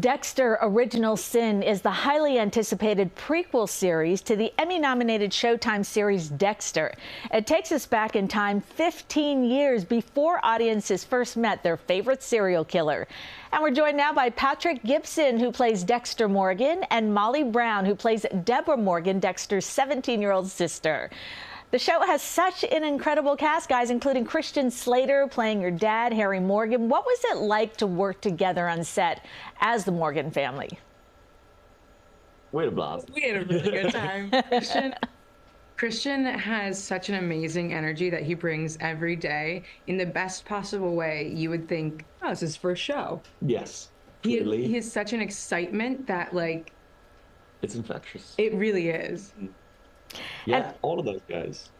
Dexter: Original Sin is the highly anticipated prequel series to the Emmy-nominated Showtime series Dexter. It takes us back in time 15 years before audiences first met their favorite serial killer. And we're joined now by Patrick Gibson, who plays Dexter Morgan, and Molly Brown, who plays Deborah Morgan, Dexter's 17-year-old sister. The show has such an incredible cast, guys, including Christian Slater playing your dad, Harry Morgan. What was it like to work together on set as the Morgan family? We had a blast. We had a really good time. Christian has such an amazing energy that he brings every day in the best possible way. You would think, oh, this is for a show. Yes, He has such an excitement that, like... It's infectious. It really is. Yeah, all of those guys.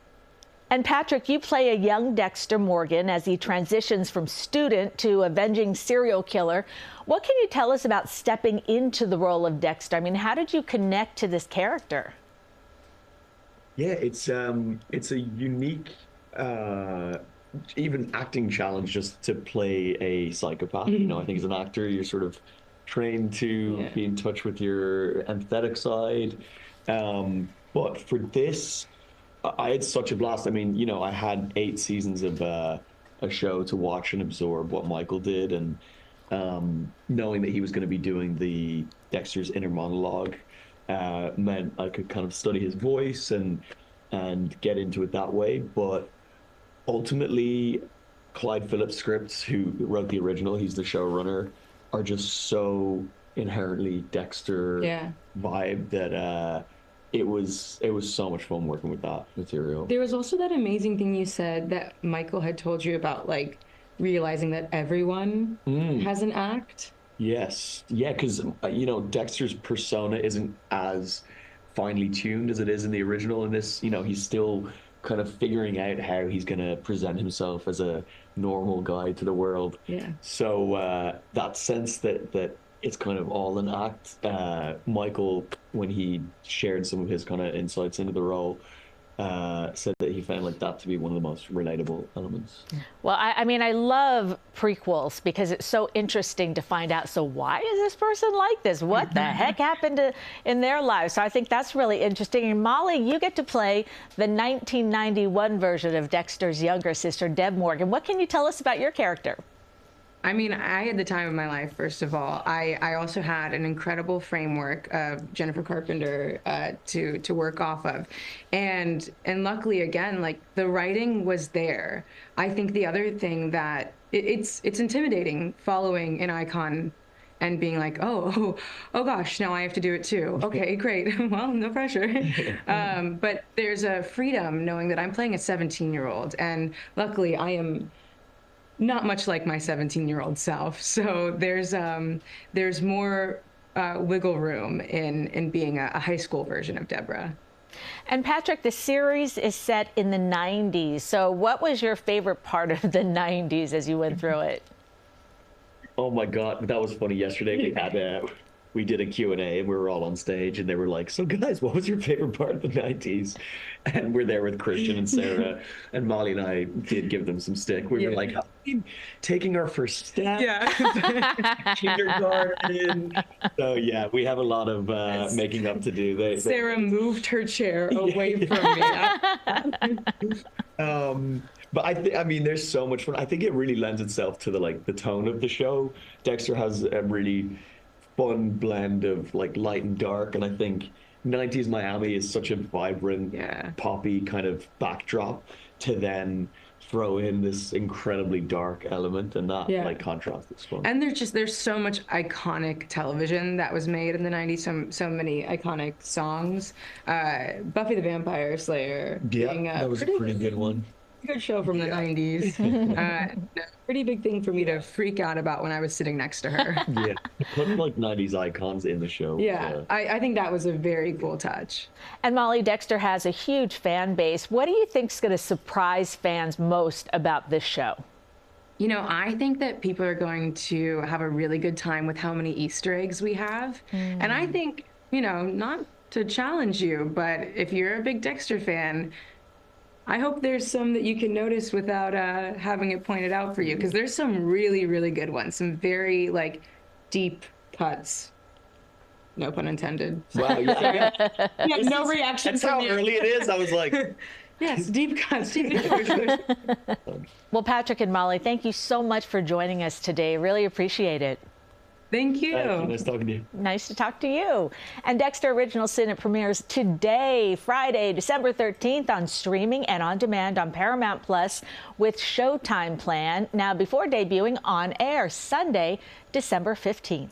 And Patrick, you play a young Dexter Morgan as he transitions from student to avenging serial killer. What can you tell us about stepping into the role of Dexter? I mean, how did you connect to this character? Yeah, it's a unique, even acting challenge just to play a psychopath. You know, I think as an actor, you're sort of trained to be in touch with your empathetic side. But for this, I had such a blast. I mean, you know, I had 8 seasons of a show to watch and absorb what Michael did, and knowing that he was going to be doing the Dexter's inner monologue meant I could kind of study his voice and get into it that way. But ultimately, Clyde Phillips scripts, who wrote the original, he's the showrunner, are just so inherently Dexter vibe that it was so much fun working with that material. There was also that amazing thing you said that Michael had told you about, like, realizing that everyone has an act. Yes. Yeah, because, you know, Dexter's persona isn't as finely tuned as it is in the original. In this, you know, he's still kind of figuring out how he's going to present himself as a normal guy to the world. Yeah. So that sense that it's kind of all an act. Michael, when he shared some of his kind of insights into the role, said that he found like that to be one of the most relatable elements. Well, I mean, I love prequels because it's so interesting to find out, so why is this person like this? What the heck happened in their lives? So I think that's really interesting. And Molly, you get to play the 1991 version of Dexter's younger sister, Deb Morgan. What can you tell us about your character? I mean, I had the time of my life, first of all. I also had an incredible framework of Jennifer Carpenter to work off of. And luckily, again, like, the writing was there. I think the other thing that it's intimidating following an icon and being like, oh gosh, now I have to do it too. Okay, great. Well, no pressure. But there's a freedom knowing that I'm playing a 17-year-old. And luckily, I am not much like my 17-year-old self. So there's more wiggle room in being a high school version of Deborah. And Patrick, the series is set in the 90s. So what was your favorite part of the 90s as you went through it? Oh my God, that was funny. Yesterday we did a Q&A and we were all on stage and they were like, so guys, what was your favorite part of the 90s? And we're there with Christian and Sarah, and Molly and I did give them some stick. We were like, taking our first step, kindergarten. So yeah, we have a lot of making up to do. Sarah moved her chair away from me. But I mean, there's so much fun. I think it really lends itself to the tone of the show. Dexter has a really fun blend of like light and dark, and I think 90s Miami is such a vibrant, poppy kind of backdrop to then throw in this incredibly dark element, and that like contrast is fun. And there's so much iconic television that was made in the 90s, so many iconic songs. Buffy the Vampire Slayer being that was a pretty good one. Good show from the 90s. Pretty big thing for me to freak out about when I was sitting next to her. Yeah, putting like 90s icons in the show. Yeah, I think that was a very cool touch. And Molly, Dexter has a huge fan base. What do you think is going to surprise fans most about this show? You know, I think that people are going to have a really good time with how many Easter eggs we have. And I think, you know, not to challenge you, but if you're a big Dexter fan, I hope there's some that you can notice without having it pointed out for you, because there's some really, really good ones, some very like deep cuts. No pun intended. Wow, yeah. Yeah, no reaction That's from how you. early it is. I was like, Yes, deep cuts. Deep cuts. Well, Patrick and Molly, thank you so much for joining us today. Really appreciate it. Thank you. nice talking to you. Nice to talk to you. And Dexter Original Sin, it premieres today, Friday, December 13th, on streaming and on demand on Paramount Plus with Showtime plan. Now, before debuting on air Sunday, December 15th.